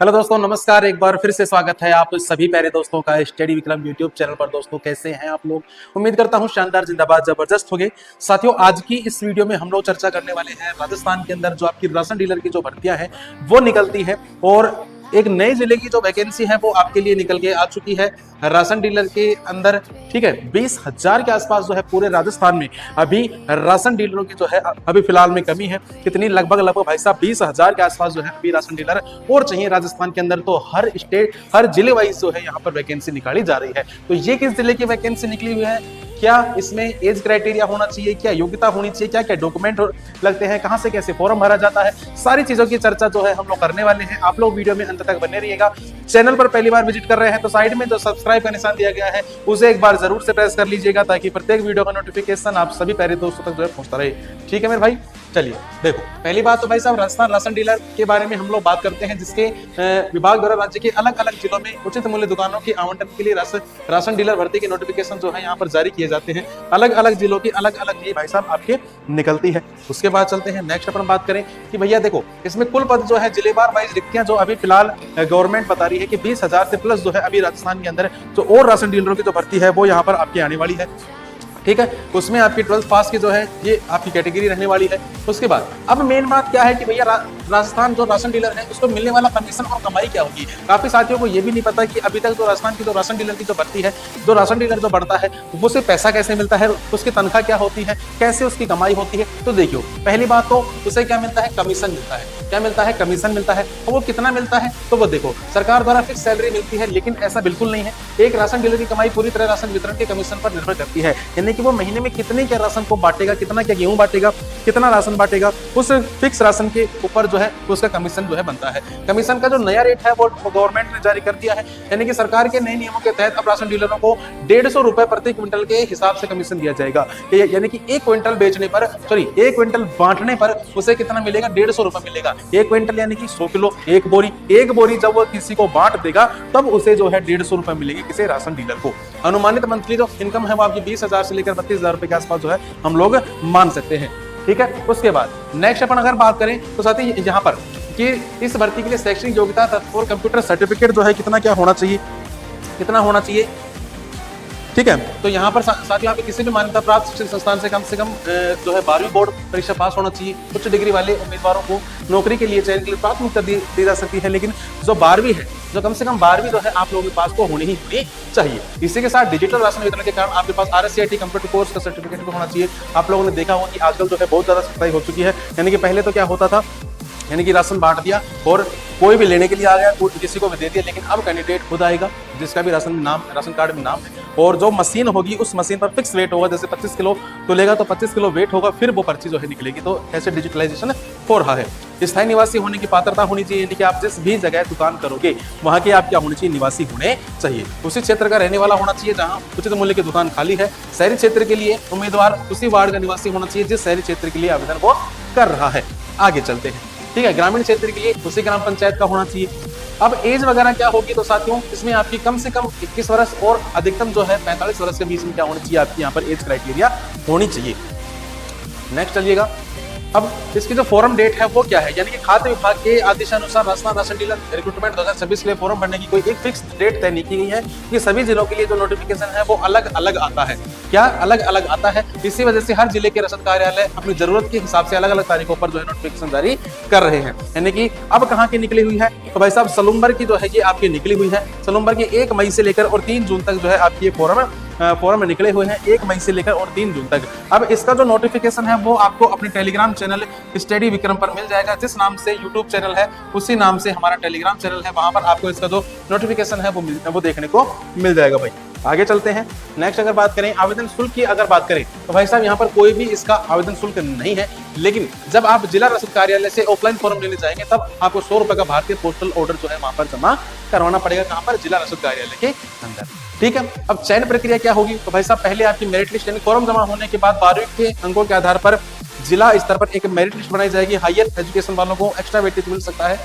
Hello दोस्तों, नमस्कार। एक बार फिर से स्वागत है आप सभी प्यारे दोस्तों का स्टडी विक्रम यूट्यूब चैनल पर। दोस्तों कैसे हैं आप लोग? उम्मीद करता हूं शानदार, जिंदाबाद, जबरदस्त होंगे। साथियों, आज की इस वीडियो में हम लोग चर्चा करने वाले हैं राजस्थान के अंदर जो आपकी राशन डीलर की जो भर्तियां हैं वो निकलती है, और एक नए जिले की जो वैकेंसी है वो आपके लिए निकल के आ चुकी है राशन डीलर के अंदर। ठीक है, 20,000 के आसपास जो है पूरे राजस्थान में अभी राशन डीलरों की जो है अभी फिलहाल में कमी है। कितनी? लगभग भाई साहब 20,000 के आसपास जो है अभी राशन डीलर और चाहिए राजस्थान के अंदर। तो हर स्टेट, हर जिले वाइज जो है यहाँ पर वैकेंसी निकाली जा रही है। तो ये किस जिले की वैकेंसी निकली हुई है, क्या इसमें एज क्राइटेरिया होना चाहिए, क्या योग्यता होनी चाहिए, क्या क्या डॉक्यूमेंट लगते हैं, कहां से कैसे फॉर्म भरा जाता है, सारी चीजों की चर्चा जो है हम लोग करने वाले हैं। आप लोग वीडियो में अंत तक बने रहिएगा। चैनल पर पहली बार विजिट कर रहे हैं तो साइड में जो सब्सक्राइब का निशान दिया गया है उसे एक बार जरूर से प्रेस कर लीजिएगा, ताकि प्रत्येक वीडियो का नोटिफिकेशन आप सभी प्यारे दोस्तों तक जो है पहुंचता रहे। ठीक है मेरे भाई, चलिए देखो, पहली बात तो भाई साहब राजस्थान राशन डीलर के बारे में हम लोग बात करते हैं, जिसके विभाग द्वारा राज्य के अलग अलग जिलों में उचित मूल्य दुकानों की आवंटन के लिए राशन डीलर भर्ती के नोटिफिकेशन जो है यहाँ पर जारी किए जाते हैं। अलग अलग जिलों की अलग अलग ये भाई साहब आपके निकलती है। उसके बाद चलते हैं नेक्स्ट अपन बात करें कि भैया देखो, इसमें कुल पद जो है जिलेवार वाइज रिक्तियां जो अभी फिलहाल गवर्नमेंट बता रही है कि 20,000 से प्लस जो है अभी राजस्थान के अंदर जो और राशन डीलरों की जो भर्ती है वो यहाँ पर आपकी आने वाली है। ठीक है, उसमें आपकी 12th पास की जो है ये आपकी कैटेगरी रहने वाली है। उसके बाद अब मेन बात क्या है कि भैया राजस्थान जो राशन डीलर है उसको मिलने वाला कमीशन और कमाई क्या होगी। काफी साथियों को ये भी नहीं पता कि अभी तक जो राजस्थान की जो राशन डीलर की जो भर्ती है, जो राशन डीलर जो बढ़ता है वो उसे पैसा कैसे मिलता है, उसकी तनख्वाह क्या होती है, कैसे उसकी कमाई होती है। तो देखियो, पहली बात तो उसे क्या मिलता है? कमीशन मिलता है। क्या मिलता है? कमीशन मिलता है। और वो कितना मिलता है? तो वो देखो, सरकार द्वारा फिक्स सैलरी मिलती है, लेकिन ऐसा बिल्कुल नहीं है। एक राशन डीलर की कमाई पूरी तरह राशन वितरण के कमीशन पर निर्भर करती है, यानी कि वो महीने में कितने क्या राशन को बांटेगा, कितना क्या गेहूं बांटेगा, कितना राशन बांटेगा, उस फिक्स राशन के ऊपर जो है उसका कमीशन जो है बनता है। कमीशन का जो नया रेट है वो गवर्नमेंट ने जारी कर दिया है, यानी कि सरकार के नए नियमों के तहत अब राशन डीलरों को 150 रुपए प्रति क्विंटल के हिसाब से कमीशन दिया जाएगा। यानी कि एक क्विंटल बेचने पर, एक क्विंटल बांटने पर उसे कितना मिलेगा? 150 रुपए मिलेगा। एक क्विंटल यानी कि 100 किलो, एक बोरी जब वो किसी को बांट देगा तब उसे जो है 150 रुपए मिलेगी किसी राशन डीलर को। अनुमानित मंथली जो इनकम है वो आपकी 20,000 से लेकर 32,000 रुपए के आसपास जो है हम लोग मान सकते हैं। ठीक है, उसके बाद नेक्स्ट अपन अगर बात करें तो साथ ही यहाँ पर कि इस भर्ती के लिए शैक्षणिक योग्यता और कंप्यूटर सर्टिफिकेट जो है कितना क्या होना चाहिए, कितना होना चाहिए। ठीक है, तो यहाँ पर साथ ही किसी भी मान्यता प्राप्त शिक्षण संस्थान से कम जो है 12वीं बोर्ड परीक्षा पास होना चाहिए। उच्च डिग्री वाले उम्मीदवारों को नौकरी के लिए चयन के लिए प्राथमिकता दी जा सकती है, लेकिन जो 12वीं है, जो कम से कम 12वीं जो है आप लोगों के पास को होनी ही चाहिए। इसी के साथ डिजिटल राशन वितरण के कारण आपके पास RSCIT कंप्यूटर कोर्स का सर्टिफिकेट भी होना चाहिए। आप लोगों ने देखा होगा कि आजकल जो है बहुत ज्यादा सख्ताई हो चुकी है, यानी कि पहले तो क्या होता था, यानी कि राशन बांट दिया और कोई भी लेने के लिए आ गया, किसी को भी दे दिया, लेकिन अब कैंडिडेट खुद आएगा जिसका भी राशन कार्ड में नाम है, और जो मशीन होगी उस मशीन पर फिक्स वेट होगा। जैसे 25 किलो तो लेगा तो 25 किलो वेट होगा, फिर वो पर्ची जो है निकलेगी। तो ऐसे डिजिटलाइजेशन हो रहा है। स्थायी निवासी होने की पात्रता होनी चाहिए, यानी कि आप जिस भी जगह दुकान करोगे वहां के आप क्या होने चाहिए? निवासी होने चाहिए। उसी क्षेत्र का रहने वाला होना चाहिए जहां उचित मूल्य की दुकान खाली है। शहरी क्षेत्र के लिए उम्मीदवार उसी वार्ड का निवासी होना चाहिए जिस शहरी क्षेत्र के लिए आवेदन वो कर रहा है। आगे चलते हैं। ठीक है, ग्रामीण क्षेत्र के लिए उसी ग्राम पंचायत का होना चाहिए। अब एज वगैरह क्या होगी तो साथियों, इसमें आपकी कम से कम 21 वर्ष और अधिकतम जो है 45 वर्ष के बीच में क्या होनी चाहिए? आपकी यहाँ पर एज क्राइटेरिया होनी चाहिए। नेक्स्ट चलिएगा, अब इसकी जो फॉर्म डेट है वो क्या है, यानी कि खाद्य विभाग के आदेशानुसार राजस्थान राशन डीलर रिक्रूटमेंट 2026 के लिए फॉर्म भरने की कोई एक फिक्स डेट तय नहीं की गई है। ये सभी जिलों के लिए जो नोटिफिकेशन है वो अलग अलग आता है। क्या अलग अलग आता है? इसी वजह से हर जिले के रसद कार्यालय अपनी जरूरत के हिसाब से अलग अलग तारीखों पर जो है नोटिफिकेशन जारी कर रहे हैं। यानी कि अब कहाँ की निकली हुई है तो भाई साहब सलूम्बर की जो है ये आपकी निकली हुई है। सलूम्बर की 1 मई से लेकर और 3 जून तक जो है आपकी ये फॉर्म निकले हुए हैं, 1 मई से लेकर और 3 जून तक। अब इसका जो नोटिफिकेशन है वो आपको अपने टेलीग्राम चैनल स्टडी विक्रम पर मिल जाएगा। जिस नाम से यूट्यूब चैनल है उसी नाम से हमारा टेलीग्राम चैनल है, वहां पर आपको इसका जो नोटिफिकेशन है वो देखने को मिल जाएगा भाई। आगे चलते हैं। नेक्स्ट अगर बात करें आवेदन शुल्क की, अगर बात करें तो भाई साहब यहाँ पर कोई भी इसका आवेदन शुल्क नहीं है, लेकिन जब आप जिला रसद कार्यालय से ऑफलाइन फॉर्म लेने जाएंगे तब आपको 100 रुपए का भारतीय पोस्टल ऑर्डर जो है वहां पर जमा करवाना पड़ेगा। कहां पर? जिला रसद कार्यालय के अंदर। ठीक है, अब चयन प्रक्रिया क्या होगी तो भाई साहब पहले आपकी मेरिट लिस्ट, यानी फॉर्म जमा होने के बाद 12वीं के अंकों के आधार पर जिला स्तर पर एक मेरिट लिस्ट बनाई जाएगी। हायर एजुकेशन वालों को एक्स्ट्रा वेटेज मिल सकता है।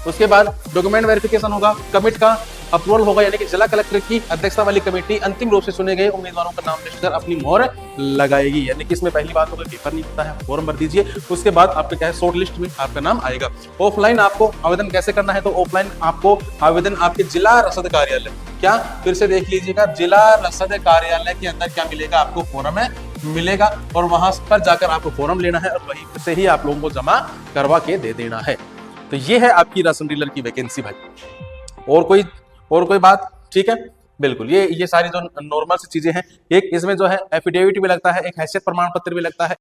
उसके बाद डॉक्यूमेंट वेरिफिकेशन होगा, कमिट का अप्रूवल होगा, यानी कि जिला कलेक्टर की अध्यक्षता वाली कमेटी अंतिम रूप से चुने गए उम्मीदवारों का नाम लिस्ट कर अपनी मोहर लगाएगी। यानी कि इसमें पहली बात होगा पेपर नहीं होता है, फॉर्म भर दीजिए, उसके बाद आपके क्या है शॉर्ट लिस्ट में आपका नाम आएगा। ऑफलाइन आपको आवेदन कैसे करना है, तो ऑफलाइन आपको आवेदन आपके जिला रसद कार्यालय, क्या फिर से देख लीजिएगा, जिला रसद कार्यालय के अंदर क्या मिलेगा, आपको फॉर्म है मिलेगा, और वहां पर जाकर आपको फॉर्म लेना है और वहीं से ही आप लोगों को जमा करवा के दे देना है। तो ये है आपकी राशन डीलर की वैकेंसी भाई। और कोई बात? ठीक है, बिल्कुल। ये सारी जो नॉर्मल सी चीजें हैं, एक इसमें जो है एफिडेविट भी लगता है, एक हैसियत प्रमाण पत्र भी लगता है,